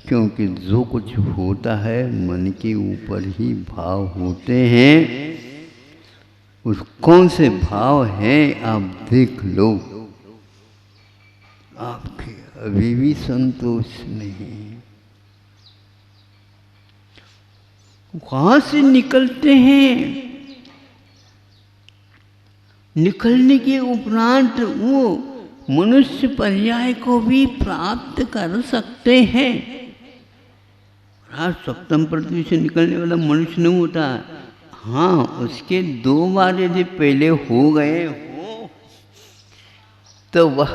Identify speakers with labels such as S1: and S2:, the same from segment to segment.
S1: क्योंकि जो कुछ होता है मन के ऊपर ही भाव होते हैं। उस कौन से भाव हैं आप देख लो, आपके अभी भी संतोष नहीं। वहां से निकलते हैं, निकलने के उपरांत वो मनुष्य पर्याय को भी प्राप्त कर सकते हैं। सप्तम पृथ्वी से निकलने वाला मनुष्य नहीं होता। हाँ, उसके 2 बार यदि पहले हो गए हो तो वह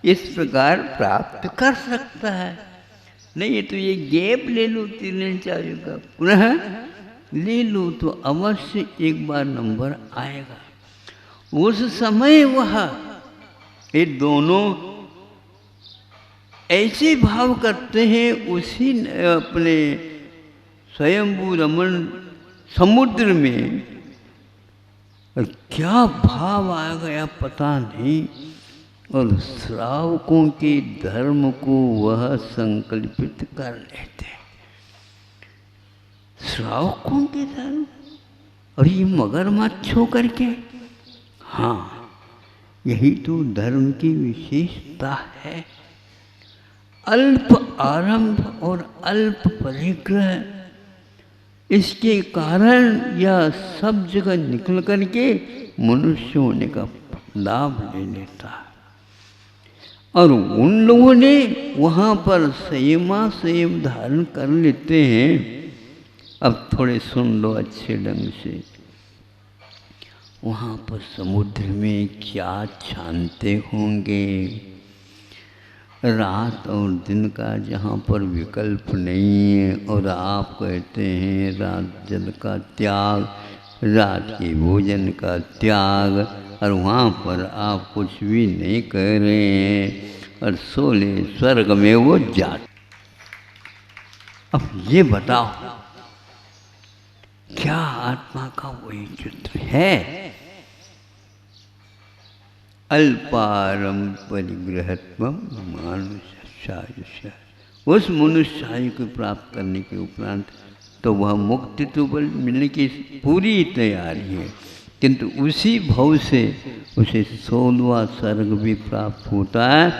S1: इस प्रकार प्राप्त कर सकता है। नहीं तो ये गैप ले लो 3-4 का, पुनः ले लो तो अवश्य एक बार नंबर आएगा। उस समय वह ये दोनों ऐसे भाव करते हैं उसी अपने स्वयंभू रमण समुद्र में। और क्या भाव आ गया पता नहीं, और श्रावकों के धर्म को वह संकल्पित कर लेते। श्रावकों के धर्म, और ये मगरमच्छ होकर के। हाँ, यही तो धर्म की विशेषता है। अल्प आरंभ और अल्प परिग्रह, इसके कारण यह सब जगह निकल करके मनुष्य होने का लाभ ले लेता है। और उन लोगों ने वहाँ पर संयम धारण कर लेते हैं। अब थोड़े सुन लो अच्छे ढंग से। वहाँ पर समुद्र में क्या छानते होंगे, रात और दिन का जहाँ पर विकल्प नहीं है, और आप कहते हैं रात जल का त्याग, रात के भोजन का त्याग, और वहाँ पर आप कुछ भी नहीं कह रहे हैं, और 16 स्वर्ग में वो जाते। अब ये बताओ, क्या आत्मा का वही चित्र है? अल्पारम परिग्रहत्व मानुष्य, उस मनुष्य को प्राप्त करने के उपरांत तो वह मुक्ति तो मिलने की पूरी तैयारी है, किंतु उसी भाव से उसे 16वां स्वर्ग भी प्राप्त होता है।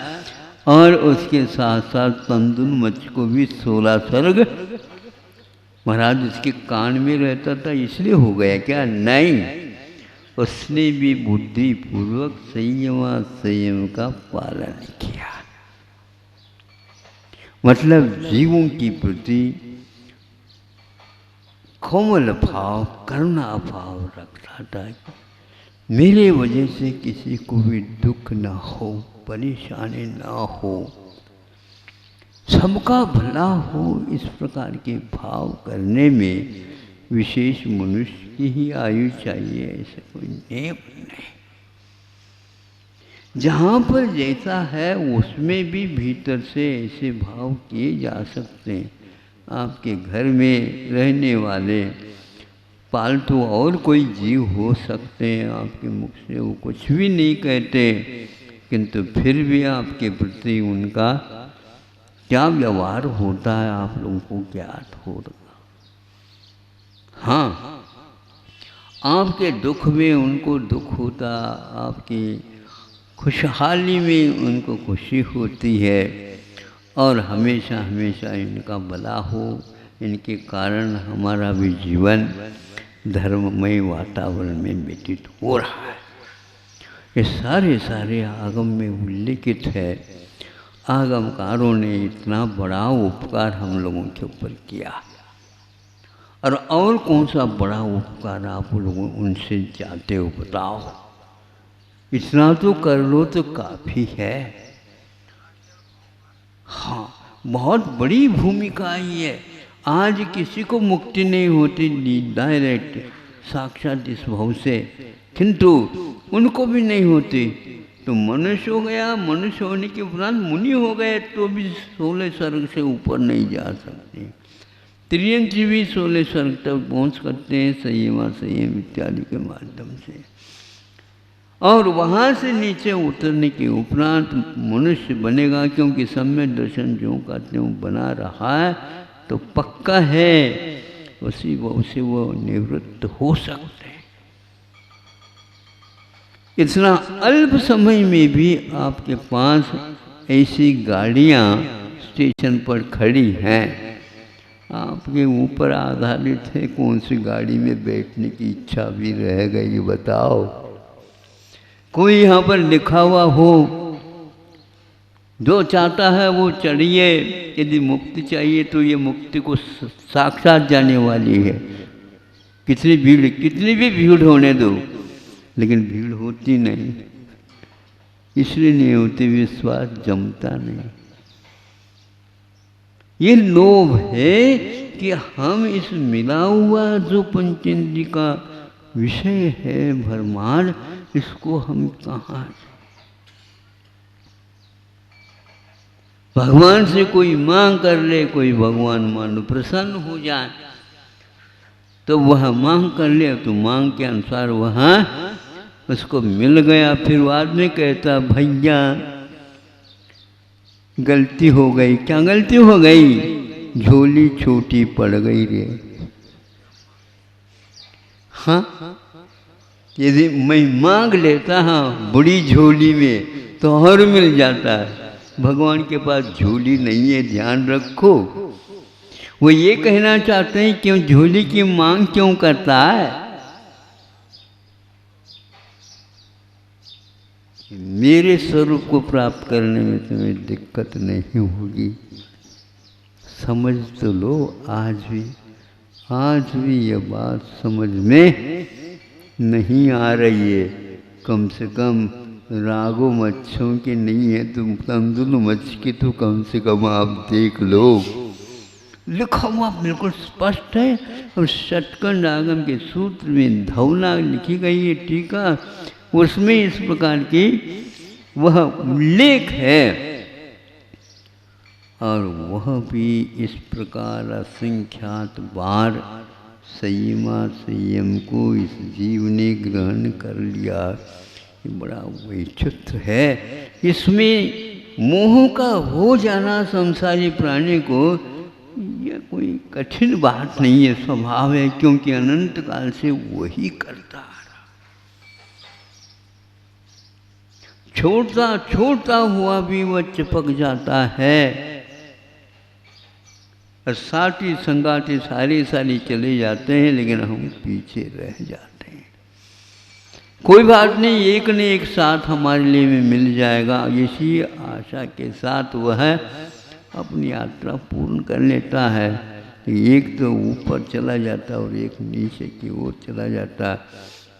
S1: और उसके साथ साथ तंदुल को भी 16 स्वर्ग। महाराज उसके कान में रहता था इसलिए हो गया क्या? नहीं, उसने भी बुद्धि पूर्वक संयम का पालन किया। मतलब जीवों की प्रति कोमल भाव, करुणा भाव रखता था। मेरे वजह से किसी को भी दुख न हो, परेशानी ना हो, सबका भला हो, इस प्रकार के भाव करने में विशेष मनुष्य की ही आयु चाहिए, ऐसा कोई नियम नहीं। जहाँ पर जैसा है उसमें भी भीतर से ऐसे भाव किए जा सकते हैं। आपके घर में रहने वाले पालतू और कोई जीव हो सकते हैं, आपके मुख से वो कुछ भी नहीं कहते, किंतु फिर भी आपके प्रति उनका क्या व्यवहार होता है आप लोगों को ज्ञात होगा। हाँ, आपके दुख में उनको दुख होता, आपकी खुशहाली में उनको खुशी होती है, और हमेशा हमेशा इनका भला हो, इनके कारण हमारा भी जीवन धर्ममय वातावरण में व्यतीत हो रहा है। ये सारे आगम में उल्लिखित है। आगमकारों ने इतना बड़ा उपकार हम लोगों के ऊपर किया, और कौन सा बड़ा उपकार आप लोगों उनसे चाहते हो बताओ? इतना तो कर लो तो काफ़ी है। हाँ, बहुत बड़ी भूमिका ही है। आज किसी को मुक्ति नहीं होती डायरेक्ट साक्षात इस भाव से, किंतु उनको भी नहीं होती। तो मनुष्य हो गया, मनुष्य होने के उपरांत मुनि हो गए तो भी 16 स्वर्ग से ऊपर नहीं जा सकते। त्रियंत्री भी 16 स्वर्ग तक पहुँच करते हैं संयम इत्यादि के माध्यम से। और वहाँ से नीचे उतरने के उपरांत मनुष्य बनेगा, क्योंकि सम्यक दर्शन जो कहते हैं बना रहा है तो पक्का है उसी वो निवृत्त हो सकते हैं। इतना अल्प समय में भी आपके पास ऐसी गाड़ियाँ स्टेशन पर खड़ी हैं, आपके ऊपर आधारित है कौन सी गाड़ी में बैठने की इच्छा भी रह गई बताओ। कोई यहाँ पर लिखा हुआ हो, जो चाहता है वो चढ़िए, यदि मुक्ति चाहिए तो ये मुक्ति को साक्षात जाने वाली है। कितनी भी भीड़ होने दो, लेकिन भीड़ होती नहीं, इसलिए नहीं होती, विश्वास जमता नहीं। ये लोभ है कि हम इस मिला हुआ जो पंचेंद्रिय का विषय है भरमार, इसको हम कहाँ, भगवान से कोई मांग कर ले, कोई भगवान मानो प्रसन्न हो जाए तो वह मांग कर ले, तो मांग के अनुसार वहाँ उसको मिल गया। फिर बाद में कहता भैया गलती हो गई। क्या गलती हो गई? झोली छोटी पड़ गई रे। हाँ, यदि मैं मांग लेता हाँ बड़ी झोली में तो और मिल जाता है। भगवान के पास झोली नहीं है, ध्यान रखो। वो ये कहना चाहते हैं क्यों झोली की मांग क्यों करता है? मेरे स्वरूप को प्राप्त करने में तुम्हें दिक्कत नहीं होगी। समझ तो लो, आज भी यह बात समझ में नहीं आ रही है। कम से कम रागो मच्छों की नहीं है, तुम तंदुल मच्छ की तो कम से कम आप देख लो। लिखा हुआ बिल्कुल स्पष्ट है। और षटकंड आगम के सूत्र में धौला लिखी गई है टीका, उसमें इस प्रकार की वह उल्लेख है। और वह भी इस प्रकार असंख्यात बार संयम को इस जीव ने ग्रहण कर लिया। ये बड़ा वैचित्र है। इसमें मोह का हो जाना संसारी प्राणी को यह कोई कठिन बात नहीं है, स्वभाव है, क्योंकि अनंत काल से वही करता आ रहा। छोड़ता हुआ भी वह चिपक जाता है, और साथी संगाती सारी चले जाते हैं, लेकिन हम पीछे रह जाते हैं। कोई बात नहीं, एक न एक साथ हमारे लिए में मिल जाएगा, इसी आशा के साथ वह अपनी यात्रा पूर्ण कर लेता है। एक तो ऊपर चला जाता और एक नीचे की ओर चला जाता।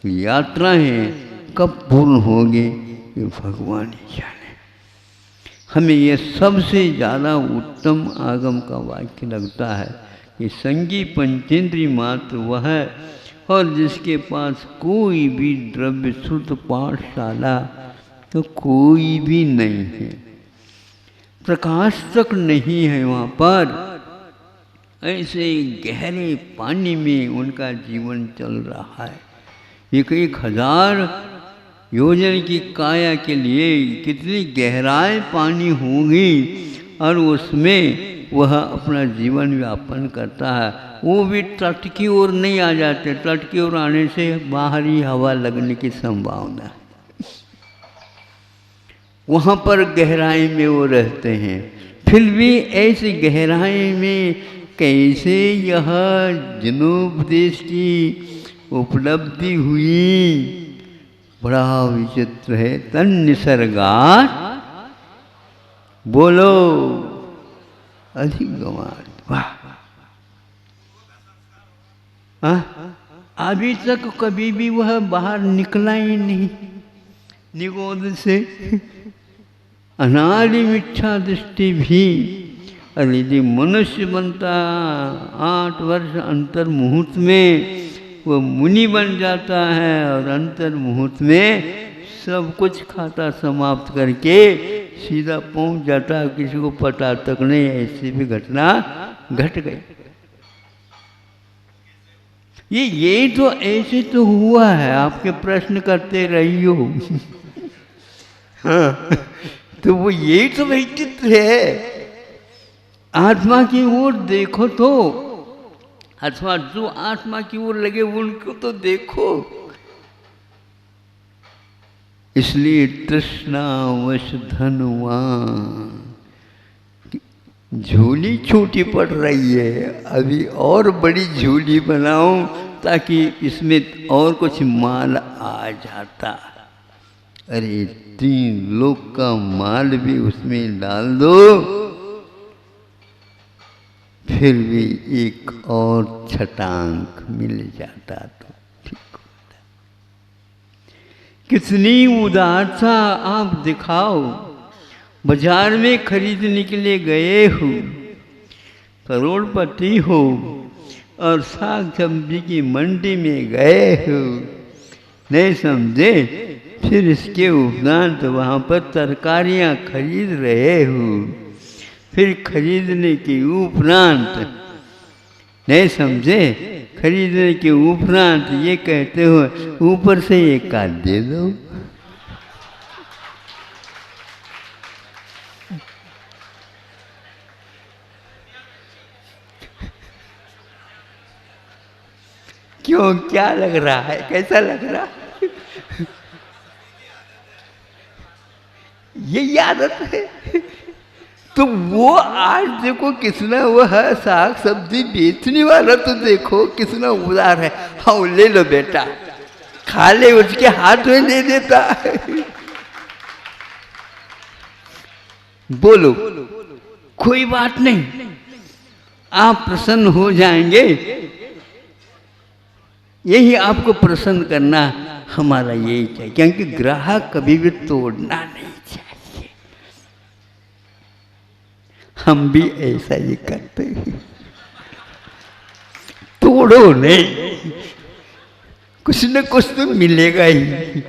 S1: यात्राएं कब पूर्ण होगी ये भगवान ही जाने। हमें यह सबसे ज़्यादा उत्तम आगम का वाक्य लगता है कि संगी पंचेंद्रिय मात्र वह है, और जिसके पास कोई भी द्रव्य श्रुत पाठशाला तो कोई भी नहीं है, प्रकाश तक नहीं है वहाँ पर। ऐसे गहरे पानी में उनका जीवन चल रहा है। 1000 योजन की काया के लिए कितनी गहराई पानी होगी, और उसमें वह अपना जीवन व्यापन करता है। वो भी तट की ओर नहीं आ जाते, तट की ओर आने से बाहरी हवा लगने की संभावना है। वहाँ पर गहराई में वो रहते हैं। फिर भी ऐसी गहराई में कैसे यह जनोपदेश की उपलब्धि हुई, बड़ा विचित्र है। तन निसर्गात बोलो अधिगमात। वाह, अभी तक कभी भी वह बाहर निकला ही नहीं निगोद से। अनादि मिथ्या दृष्टि भी। और यदि मनुष्य बनता 8 वर्ष अंतर मुहूर्त में वो मुनि बन जाता है, और अंतर मुहूर्त में सब कुछ खाता समाप्त करके सीधा पहुंच जाता है, किसी को पता तक नहीं। ऐसी भी घटना घट गई। ये तो ऐसे तो हुआ है, आपके प्रश्न करते रही हो। हाँ, तो वो यही तो व्यक्तित्व है। आत्मा की ओर देखो तो, अथवा जो आत्मा की ओर लगे उनको तो देखो। इसलिए तृष्णावश धनवान, झोली छोटी पड़ रही है, अभी और बड़ी झोली बनाऊं ताकि इसमें और कुछ माल आ जाता। अरे 3 लोग का माल भी उसमें डाल दो, फिर भी एक और छटांक मिल जाता तो ठीक होता। कितनी उदारता आप दिखाओ। बाजार में खरीदने के लिए गए हो, करोड़पति हो, और साग सब्जी की मंडी में गए हो, नहीं समझे, फिर इसके उपरांत वहाँ पर तरकारियाँ खरीद रहे हो, फिर खरीदने के उपरांत, नहीं समझे, खरीदने के उपरांत ये कहते हो ऊपर से एक काट दे दो। क्यों, क्या लग रहा है, कैसा लग रहा है? ये आदत है। तो वो आज देखो कितना वो है, साग सब्जी बेचने वाला तो देखो कितना उदार है। हाँ ले लो बेटा, खा ले, उसके हाथ में दे देता है। बोलो, कोई बात नहीं, आप प्रसन्न हो जाएंगे। यही आपको प्रसन्न करना हमारा यही चाहिए, क्योंकि ग्राहक कभी भी तोड़ना नहीं चाहिए। हम भी ऐसा ही करते हैं, तोड़ो नहीं, कुछ न कुछ तो मिलेगा ही।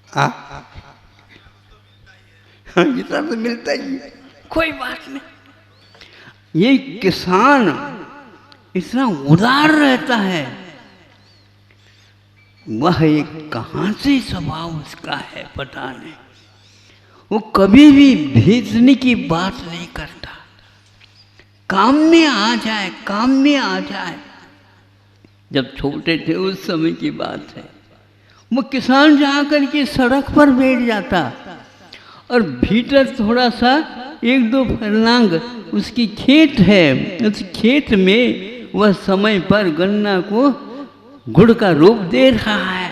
S1: हाँ, इतना तो मिलता ही, कोई बात नहीं। ये किसान इतना उदार रहता है, वह एक कहाँ से स्वभाव उसका है पता नहीं। वो कभी भी भेजने की बात नहीं करता, काम में आ जाए, काम में आ जाए। जब छोटे थे उस समय की बात है, वो किसान जाकर के सड़क पर बैठ जाता और भीतर थोड़ा सा 1-2 फरलांग उसकी खेत है, उस खेत में वह समय पर गन्ना को गुड़ का रूप दे रहा है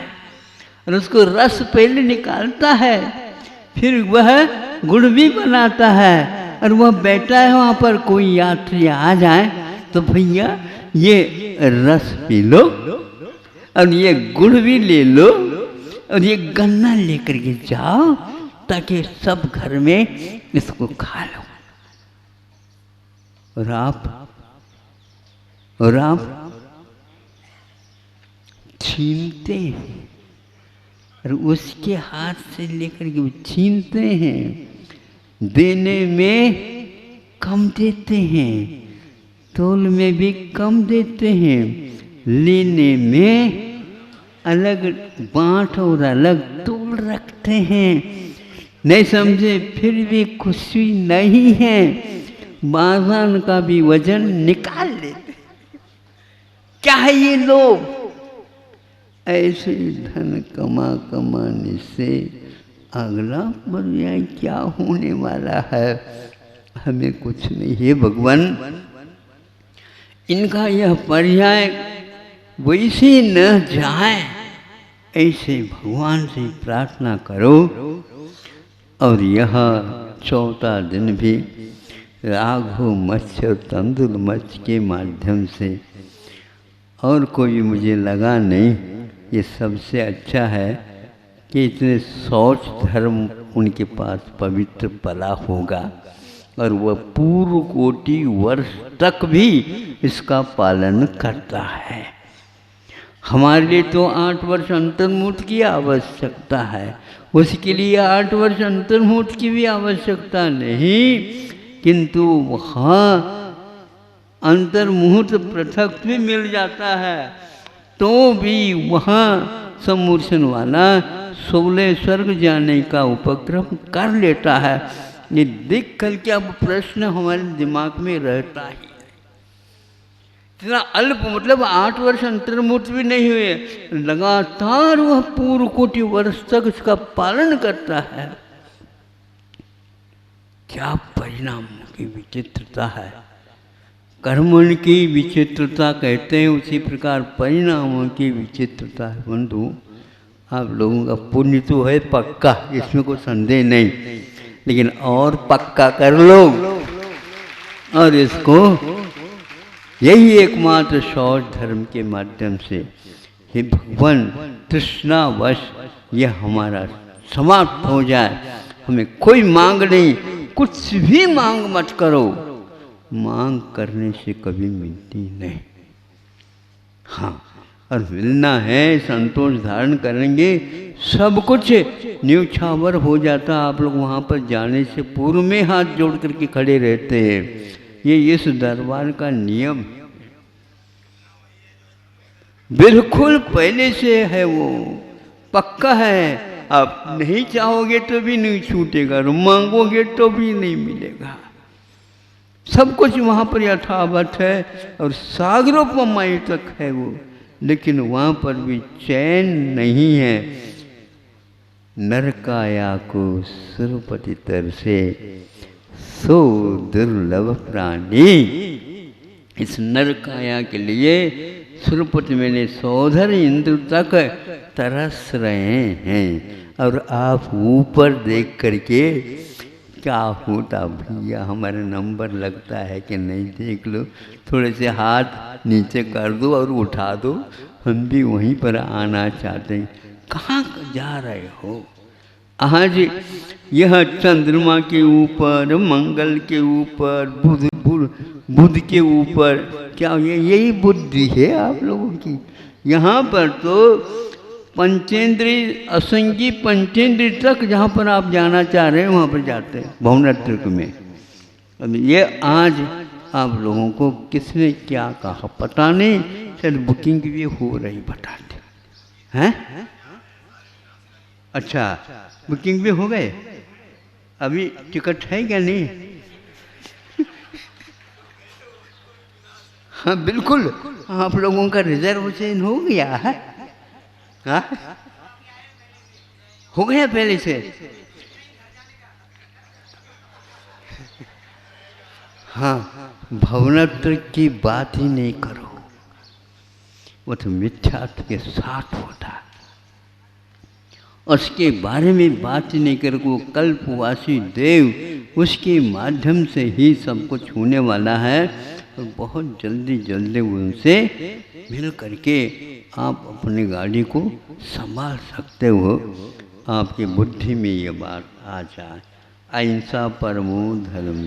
S1: और उसको रस पहले निकालता है, फिर वह गुड़ भी बनाता है और वह बैठा है वहाँ पर। कोई यात्री आ जाए तो भैया ये रस पी लो और ये गुड़ भी ले लो और ये गन्ना लेकर के जाओ ताकि सब घर में इसको खा लो। और आप छीनते हैं और उसके हाथ से लेकर के छीनते हैं, देने में कम देते हैं, तोल में भी कम देते हैं, लेने में अलग बाँट और अलग तोल रखते हैं। नहीं समझे, फिर भी खुशी नहीं है, बाज़ार का भी वजन निकाल लेते। क्या है ये लोग? ऐसे धन कमाने से अगला पर्याय क्या होने वाला है हमें कुछ नहीं है। भगवान, इनका यह पर्याय वैसे न जाए, ऐसे भगवान से प्रार्थना करो। और यह 4था दिन भी राघव मत्स्य और तंदुल मत्स्य के माध्यम से, और कोई मुझे लगा नहीं, ये सबसे अच्छा है कि इतने शौच धर्म उनके पास पवित्र पला होगा और वह पूर्व कोटि वर्ष तक भी इसका पालन करता है। हमारे लिए तो 8 वर्ष अंतर्मुक्त की आवश्यकता है, उसके लिए 8 वर्ष अंतर्मुक्त की भी आवश्यकता नहीं, किंतु वहाँ अंतर्मुहूर्त पृथक भी मिल जाता है तो भी वहाँ सम्मूर्छन वाला 16 स्वर्ग जाने का उपक्रम कर लेता है। ये देख करके अब प्रश्न हमारे दिमाग में रहता ही इतना अल्प, मतलब 8 वर्ष अंतर्मुहूर्त भी नहीं हुए, लगातार वह पूर्व कोटि वर्ष तक इसका पालन करता है। क्या परिणाम की विचित्रता है। कर्मण की विचित्रता कहते हैं, उसी प्रकार परिणामों की विचित्रता है। बंधु, आप लोगों का पुण्य तो है पक्का, इसमें कोई संदेह नहीं, लेकिन और पक्का कर लो और इसको यही एकमात्र शौच धर्म के माध्यम से हे भगवान तृष्णावश यह हमारा समाप्त हो जाए। हमें कोई मांग नहीं, कुछ भी मांग मत करो, मांग करने से कभी मिलती नहीं। हाँ, और मिलना है, संतोष धारण करेंगे, सब कुछ न्यौछावर हो जाता। आप लोग वहाँ पर जाने से पूर्व में हाथ जोड़ करके खड़े रहते हैं। ये इस दरबार का नियम बिल्कुल पहले से है, वो पक्का है। आप नहीं चाहोगे तो भी नहीं छूटेगा, और मांगोगे तो भी नहीं मिलेगा। सब कुछ वहाँ पर यथावत है और सागरोपमाई तक है वो, लेकिन वहाँ पर भी चैन नहीं है। नरकाया को सुरपति तर से सो दुर्लभ प्राणी। इस नरकाया के लिए सुरपति मैंने सौधर इंद्र तक तरस रहे हैं, और आप ऊपर देख करके क्या होता भैया, हमारा नंबर लगता है कि नहीं, देख लो, थोड़े से हाथ नीचे कर दो और उठा दो, हम भी वहीं पर आना चाहते हैं। कहाँ जा रहे हो? आज यह चंद्रमा के ऊपर, मंगल के ऊपर, बुध के ऊपर, क्या यही बुद्धि है आप लोगों की? यहाँ पर तो पंचेंद्रीय, असंगी पंचेंद्रीय तक जहाँ पर आप जाना चाह रहे हैं वहाँ पर जाते हैं भवनात्रिक में। अब ये आज आप लोगों को किसने क्या कहा पता नहीं, शायद बुकिंग भी हो रही बताते हैं। अच्छा, बुकिंग भी हो गए, अभी टिकट है क्या नहीं? हाँ बिल्कुल, आप लोगों का रिजर्वेशन हो गया है। हाँ हो गया पहले से। हाँ, भवनत्र की बात ही नहीं करो, वो तो मिथ्यात्व के साथ होता है। उसके बारे में बात नहीं कर, वो कल्पवासी देव, उसके माध्यम से ही सब कुछ होने वाला है। और बहुत जल्दी उनसे मिल करके आप अपनी गाड़ी को संभाल सकते हो। आपकी बुद्धि में ये बात आ जाए। अहिंसा परमो धर्म।